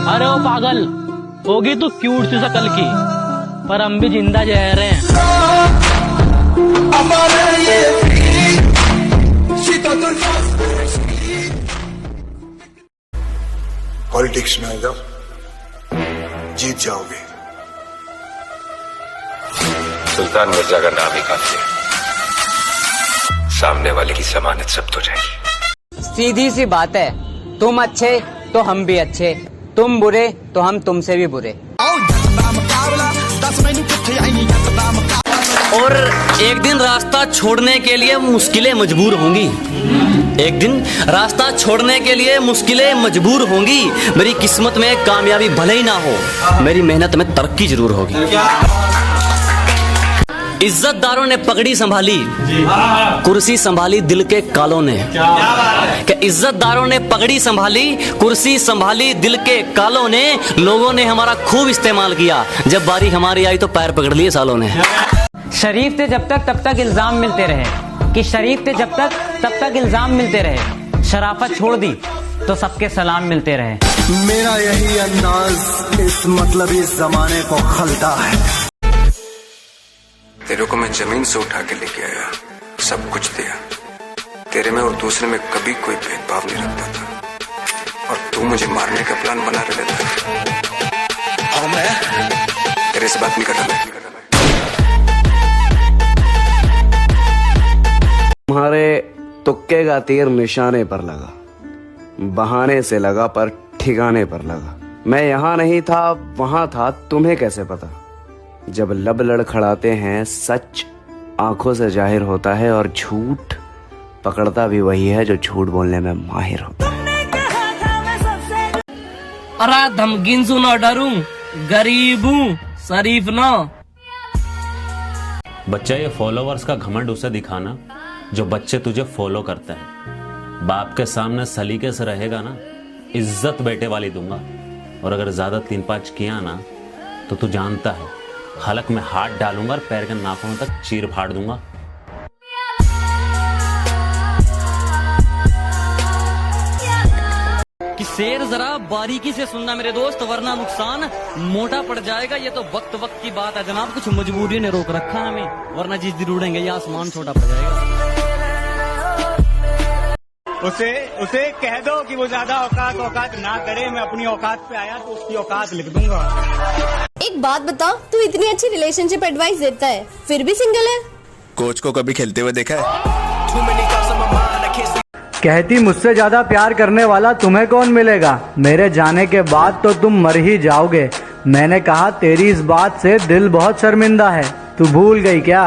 अरे ओ पागल, होगी तू क्यूट सी शकल की, पर हम भी जिंदा जहर हैं। पॉलिटिक्स में अगर जीत जाओगे। सुल्तान मिर्जा का नाम ही काफी है, सामने वाले की जमानत जब्त हो जाएगी। सीधी सी बात है, तुम अच्छे तो हम भी अच्छे, तुम बुरे तो हम तुमसे भी बुरे। और एक दिन रास्ता छोड़ने के लिए मुश्किलें मजबूर होंगी, एक दिन रास्ता छोड़ने के लिए मुश्किलें मजबूर होंगी। मेरी किस्मत में कामयाबी भले ही ना हो, मेरी मेहनत में तरक्की जरूर होगी। इज्जतदारों ने पगड़ी संभाली, कुर्सी संभाली दिल के कालों ने। क्या इज्जतदारों ने पगड़ी संभाली, कुर्सी संभाली दिल के कालों ने। लोगों ने हमारा खूब इस्तेमाल किया, जब बारी हमारी आई तो पैर पकड़ लिए सालों ने। शरीफ थे जब तक तब तक इल्जाम मिलते रहे, कि शरीफ थे जब तक तब तक इल्जाम मिलते रहे। शराफत छोड़ दी तो सबके सलाम मिलते रहे। मेरा यही अंदाज इस मतलबी जमाने को खलता है। तेरे को मैं जमीन से उठा के लेके आया, सब कुछ दिया। तेरे में और दूसरे में कभी कोई भेदभाव नहीं रखता था, और तू मुझे मारने का प्लान बना रहे था। और मैं तेरे से बात नहीं कर रहा। तुम्हारे तुक्के का तीर निशाने पर लगा, बहाने से लगा पर ठिकाने पर लगा। मैं यहाँ नहीं था, वहां था, तुम्हें कैसे पता? जब लब लड़खड़ाते हैं सच आंखों से जाहिर होता है, और झूठ पकड़ता भी वही है जो झूठ बोलने में माहिर होता है। अरे धमकीन से ना डरूं, गरीब हूँ शरीफ ना। बच्चा, ये फॉलोवर्स का घमंड उसे दिखाना जो बच्चे तुझे फॉलो करते हैं। बाप के सामने सलीके से रहेगा ना, इज्जत बेटे वाली दूंगा। और अगर ज्यादा 3-5 किया ना तो तू जानता है, हलक में हाथ डालूंगा और पैर के नाखूनों तक चीर फाड़ दूंगा। कि शेर जरा बारीकी से सुनना मेरे दोस्त, वरना नुकसान मोटा पड़ जाएगा। ये तो वक्त वक्त की बात है जनाब, कुछ मजबूरी ने रोक रखा हमें, वरना जिस दिन उड़ेंगे ये आसमान छोटा पड़ जाएगा। उसे कह दो कि वो ज्यादा औकात ना करे। मैं अपनी औकात पे आया तो उसकी औकात लिख दूंगा। एक बात बताओ, तू इतनी अच्छी रिलेशनशिप एडवाइस देता है, फिर भी सिंगल है? कोच को कभी खेलते हुए देखा है? कहती मुझसे ज्यादा प्यार करने वाला तुम्हें कौन मिलेगा, मेरे जाने के बाद तो तुम मर ही जाओगे। मैंने कहा तेरी इस बात से दिल बहुत शर्मिंदा है, तू भूल गई क्या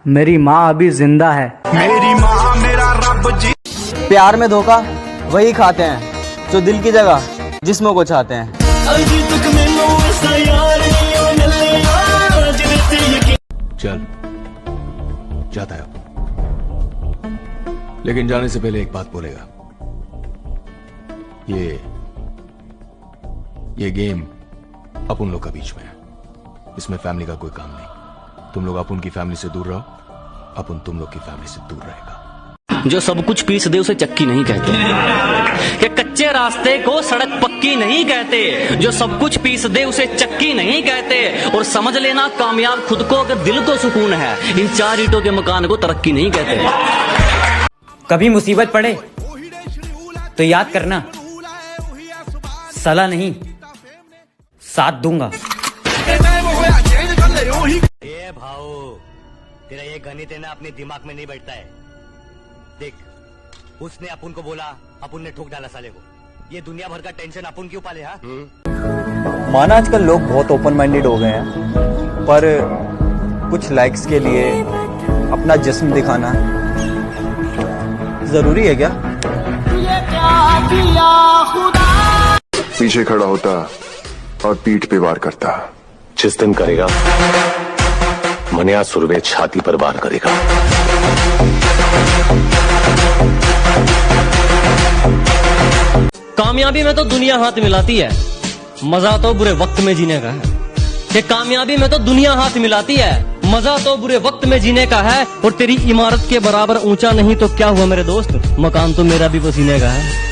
मेरी माँ अभी जिंदा है। मेरी माँ मेरा रब जी। प्यार में धोखा वही खाते हैं जो दिल की जगह जिस्मों को चाहते हैं। चल जाता है, लेकिन जाने से पहले एक बात बोलेगा। ये गेम अपन लोग का बीच में है, इसमें फैमिली का कोई काम नहीं। तुम लोग अपन की फैमिली से दूर रहो, अपन तुम लोग की फैमिली से दूर रहेगा। जो सब कुछ पीस दे उसे चक्की नहीं कहते, कि कच्चे रास्ते को सड़क पक्की नहीं कहते। जो सब कुछ पीस दे उसे चक्की नहीं कहते। और समझ लेना कामयाब खुद को कि दिल को सुकून है, इन 4 ईंटों के मकान को तरक्की नहीं कहते। कभी मुसीबत पड़े तो याद करना, सलाह नहीं साथ दूंगा। ये भाऊ, तेरा ये गणित है ना अपने दिमाग में नहीं बैठता है। देख, उसने अपन को बोला, अपन ने ठोक डाला साले को। ये दुनिया भर का टेंशन अपन क्यों पाले? हाँ, माना आजकल लोग बहुत ओपन माइंडेड हो गए हैं, पर कुछ लाइक्स के लिए अपना जिस्म दिखाना जरूरी है क्या? पीछे खड़ा होता और पीठ पे वार करता। जिस दिन करेगा मनिया सुरवे छाती पर वार करेगा। कामयाबी में तो दुनिया हाथ मिलाती है, मजा तो बुरे वक्त में जीने का है। कि कामयाबी में तो दुनिया हाथ मिलाती है, मजा तो बुरे वक्त में जीने का है। और तेरी इमारत के बराबर ऊंचा नहीं तो क्या हुआ मेरे दोस्त, मकान तो मेरा भी पसीने का है।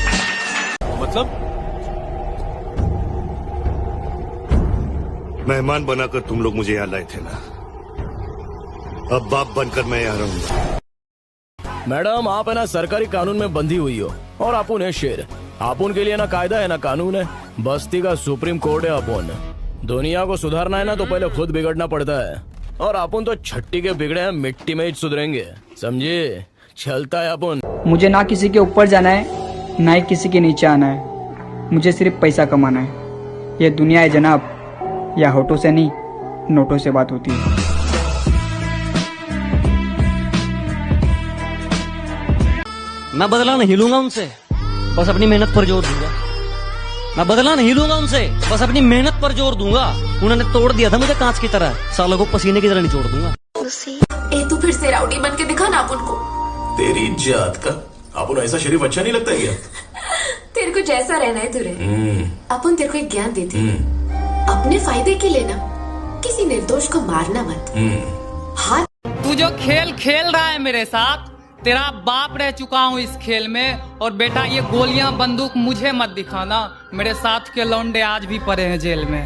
मेहमान बनाकर तुम लोग मुझे यहाँ लाए थे ना, अब बाप बनकर मैं यहाँ रहूंगा। मैडम, आप है ना सरकारी कानून में बंधी हुई हो और अपुन है शेर। अपुन के लिए ना कायदा है ना कानून है, बस्ती का सुप्रीम कोर्ट है अपुन। दुनिया को सुधारना है ना तो पहले खुद बिगड़ना पड़ता है, और अपुन तो छट्टी के बिगड़े हैं, मिट्टी में ही सुधरेंगे, समझे? चलता है अपुन। मुझे ना किसी के ऊपर जाना है ना ही किसी के नीचे आना है, मुझे सिर्फ पैसा कमाना है। ये दुनिया है जनाब, या होठों से नहीं नोटों से बात होती है। मैं बदला नहीं लूंगा उनसे, बस अपनी मेहनत पर जोर दूंगा। मैं बदला नहीं लूंगा उनसे, बस अपनी मेहनत पर जोर दूंगा। उन्होंने तोड़ दिया था मुझे कांच की तरह, सालों को पसीने की तरह निचोड़ दूंगा। तू फिर से राउडी बन के दिखा ना अपन को। तेरी जात का अपुन ऐसा शरीफ अच्छा नहीं लगता क्या? तेरे को जैसा रहना है तू रहे। अपन तेरे को एक ज्ञान देते हैं, अपने फायदे के लिए ना किसी निर्दोष को मारना मत। हाथ तू जो खेल खेल रहा है मेरे साथ, तेरा बाप रह चुका हूँ इस खेल में। और बेटा ये गोलियां बंदूक मुझे मत दिखाना, मेरे साथ के लौंडे आज भी पड़े हैं जेल में।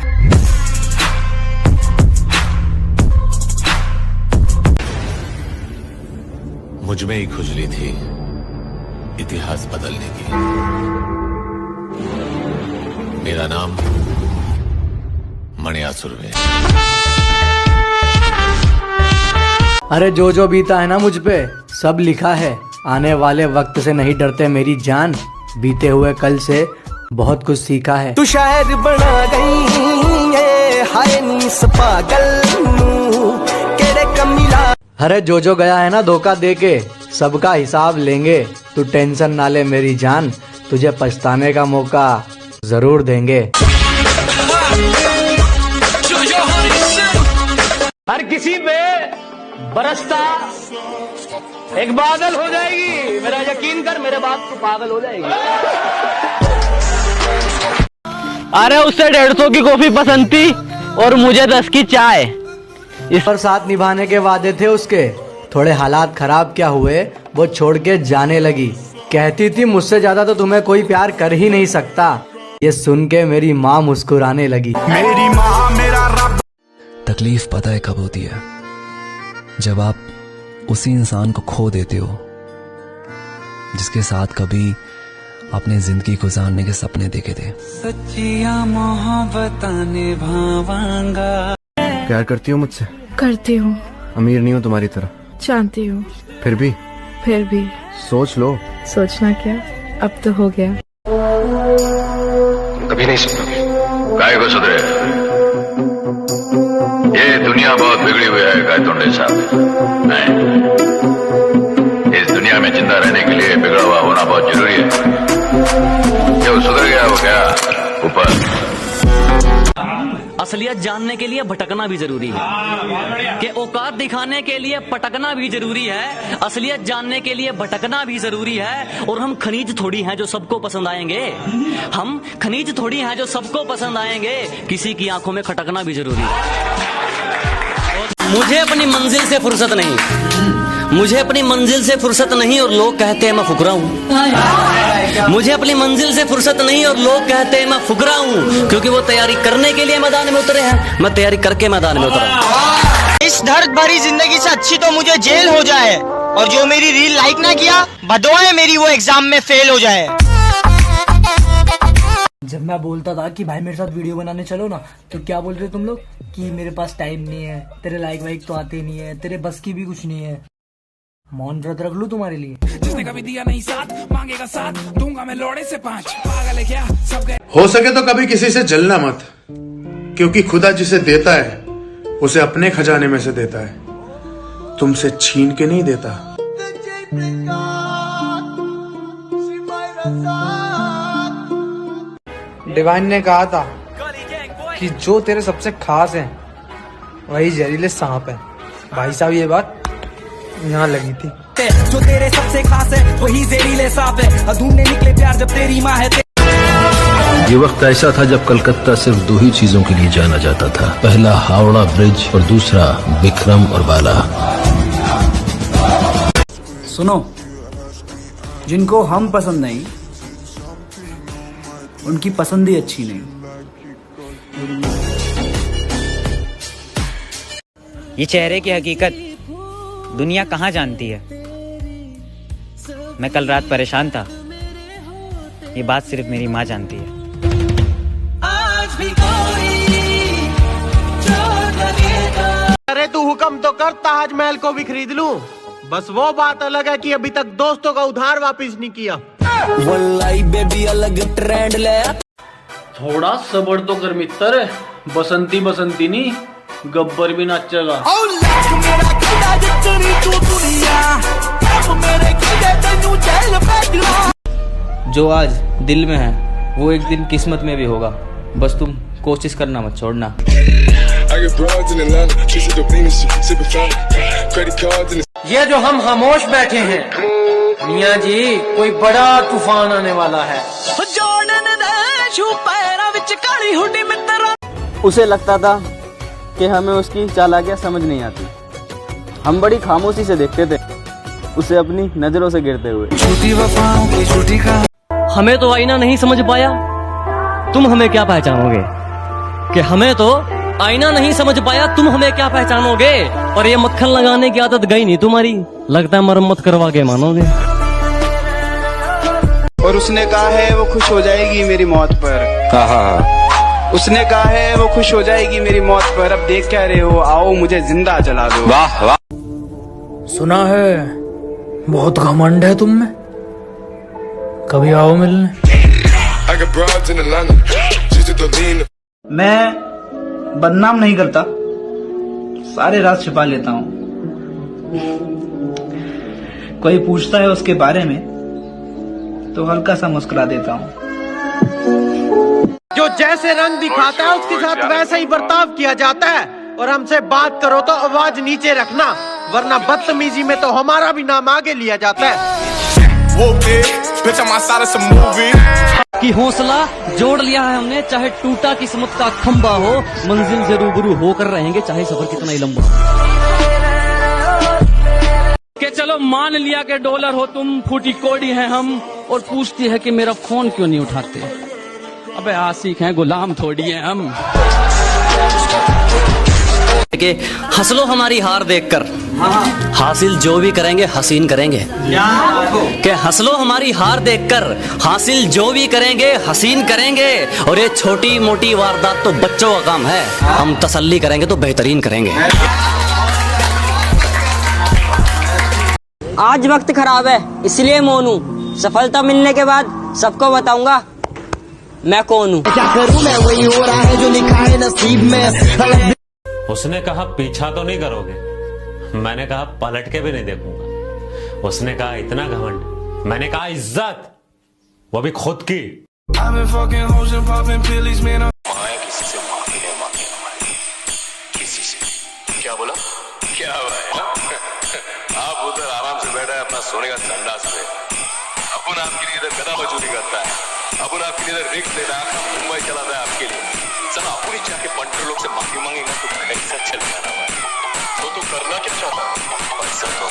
मुझ में ही खुजली थी इतिहास बदलने की। मेरा नाम मणियासुर है। अरे जो बीता है ना मुझ पे सब लिखा है, आने वाले वक्त से नहीं डरते मेरी जान, बीते हुए कल से बहुत कुछ सीखा है। तू शायर बना गई है, हाय नीस पागल केड़े कमीला। अरे जो गया है ना धोखा दे के, सबका हिसाब लेंगे, तू टेंशन ना ले मेरी जान, तुझे पछताने का मौका जरूर देंगे। हर किसी पे बरसता एक बादल हो जाएगी, मेरा यकीन कर, मेरे बाप को पागल हो जाएगी। अरे उससे 150 की कॉफी पसंद थी और मुझे 10 की चाय। इस पर साथ निभाने के वादे थे उसके, थोड़े हालात खराब क्या हुए वो छोड़ के जाने लगी। कहती थी मुझसे ज्यादा तो तुम्हें कोई प्यार कर ही नहीं सकता। ये सुन के मेरी माँ मुस्कुराने लगी। मेरी माँ मेरा रब। तकलीफ पता है कब होती है? जब आप उसी इंसान को खो देते हो जिसके साथ कभी अपने जिंदगी गुजारने के सपने देखे थे। सच्चिया मोहब्बत निभावांगा। प्यार करती हो मुझसे? करती हूँ। अमीर नहीं हूँ तुम्हारी तरह, जानती हूँ, फिर भी सोच लो। सोचना क्या, अब तो हो गया। कभी नहीं सुनोगे। काय को सुधरे? ये दुनिया बहुत बिगड़ी हुई है गायतोंडे साहब। नहीं, इस दुनिया में जिंदा रहने के लिए बिगड़ा हुआ होना बहुत जरूरी है। जो सुधर गया वो क्या ऊपर। असलियत जानने के लिए भटकना भी जरूरी है, कि औकात दिखाने के लिए पटकना भी जरूरी है, असलियत जानने के लिए भटकना भी जरूरी है। और हम खनीज थोड़ी हैं जो सबको पसंद आएंगे, हम खनीज थोड़ी हैं जो सबको पसंद आएंगे, किसी की आंखों में खटकना भी जरूरी है। मुझे अपनी मंजिल से फुर्सत नहीं, मुझे अपनी मंजिल से फुर्सत नहीं और लोग कहते हैं मैं फुकरा हूँ। मुझे अपनी मंजिल से फुर्सत नहीं और लोग कहते हैं मैं फुकरा हूँ, क्योंकि वो तैयारी करने के लिए मैदान में उतरे हैं, मैं तैयारी करके मैदान में उतरा हूँ। इस दर्द भरी जिंदगी से अच्छी तो मुझे जेल हो जाए, और जो मेरी रील लाइक ना किया बदुआ है मेरी वो एग्जाम में फेल हो जाए। जब मैं बोलता था कि भाई मेरे साथ वीडियो बनाने चलो ना, तो क्या बोल रहे तुम लोग कि मेरे पास टाइम नहीं है, तेरे लाइक वाइक तो आते नहीं है, तेरे बस की भी कुछ नहीं है। मौन व्रत रख लूं तुम्हारे लिए? जिसने कभी दिया नहीं साथ मांगेगा साथ, दूंगा मैं लोड़े से 5। पागल है क्या सब गए। हो सके तो कभी किसी से जलना मत, क्योंकि खुदा जिसे देता है उसे अपने खजाने में से देता है, तुमसे छीन के नहीं देता। डिवाइन ने कहा था कि जो तेरे सबसे खास हैं वही जहरीले सांप है। भाई साहब ये बात यहाँ लगी थी। जो तेरे सबसे खास है वही जहरीले सांप है, ढूंढने निकले प्यार जब तेरी माँ है। ये वक्त ऐसा था जब कलकत्ता सिर्फ 2 ही चीजों के लिए जाना जाता था, पहला हावड़ा ब्रिज और दूसरा विक्रम और बाला। सुनो, जिनको हम पसंद नहीं उनकी पसंद ही अच्छी नहीं। ये चेहरे की हकीकत दुनिया कहाँ जानती है। मैं कल रात परेशान था, ये बात सिर्फ मेरी माँ जानती है। अरे तू हुक्म तो कर, ताजमहल को भी खरीद लूं। बस वो बात अलग है कि अभी तक दोस्तों का उधार वापस नहीं किया। वल्लाई बेबी अलग ट्रेंड ले। थोड़ा सबर तो कर मित्र, बसंती बसंती नहीं गब्बर भी नाचेगा। जो आज दिल में है वो एक दिन किस्मत में भी होगा, बस तुम कोशिश करना मत छोड़ना। ये जो हम खामोश बैठे हैं मियाँ जी, कोई बड़ा तूफान आने वाला है। उसे लगता था कि हमें उसकी चालाकियां समझ नहीं आती। हम बड़ी खामोशी से देखते थे उसे अपनी नजरों से गिरते हुए। झूठी वफाओं की झूठी कहानी। हमें तो आईना नहीं समझ पाया, तुम हमें क्या पहचानोगे। कि हमें तो आईना नहीं समझ पाया, तुम हमें क्या पहचानोगे। और ये मक्खन लगाने की आदत गई नहीं तुम्हारी, लगता है मरम्मत करवा के मानोगे। और उसने कहा है वो खुश हो जाएगी मेरी मौत पर। उसने कहा है वो खुश हो जाएगी मेरी मौत पर। अब देख क्या रहे हो, आओ मुझे जिंदा जला दो। वाह वाह। सुना है बहुत घमंड है तुम में, कभी आओ मिलने। मैं बदनाम नहीं करता, सारे राज छिपा लेता हूँ। कोई पूछता है उसके बारे में तो हल्का सा मुस्कुरा देता हूँ। जो जैसे रंग दिखाता है उसके साथ वैसा ही बर्ताव किया जाता है। और हमसे बात करो तो आवाज नीचे रखना, वरना बदतमीजी में तो हमारा भी नाम आगे लिया जाता है। कि हौसला जोड़ लिया है हमने, चाहे टूटा किस्मत का खंबा हो, मंजिल से रूबरू होकर रहेंगे चाहे सफर कितना ही लंबा हो। के चलो मान लिया कि डॉलर हो तुम, फूटी कोड़ी है हम, और पूछती है कि मेरा फोन क्यों नहीं उठाते। अबे आशिक हैं, गुलाम थोड़ी हैं हम। के हंसलो हमारी हार देखकर, हासिल जो भी करेंगे हसीन करेंगे। के हंसलो हमारी हार देखकर, हासिल जो भी करेंगे हसीन करेंगे। और ये छोटी मोटी वारदात तो बच्चों का काम है, हम तसल्ली करेंगे तो बेहतरीन करेंगे। आज वक्त खराब है इसलिए मौन हूँ, सफलता मिलने के बाद सबको बताऊंगा मैं कौन हूँ। क्या करूँ मैं, वही हो रहा है जो लिखा है नसीब में। उसने कहा पीछा तो नहीं करोगे, मैंने कहा पलट के भी नहीं देखूंगा। उसने कहा इतना घमंड, मैंने कहा इज्जत, वो भी खुद की। किसी से माफी नहीं मांगी हमारी, किसी से। क्या बोला, क्या हुआ? आप उधर आराम से बैठा है अपना सोने का संडास पे, अपन आपके लिए इधर गदा मजूरी करता है, अपन आपके लिए इधर रिक्स लेता है, मुंबई चलाता है आपके लिए। चलो अपन ही जाके पंटर लोग से माफी मांगेगा तो कैसा चलेगा ना भाई। तो तू करना क्या चाहता है? पैसा तो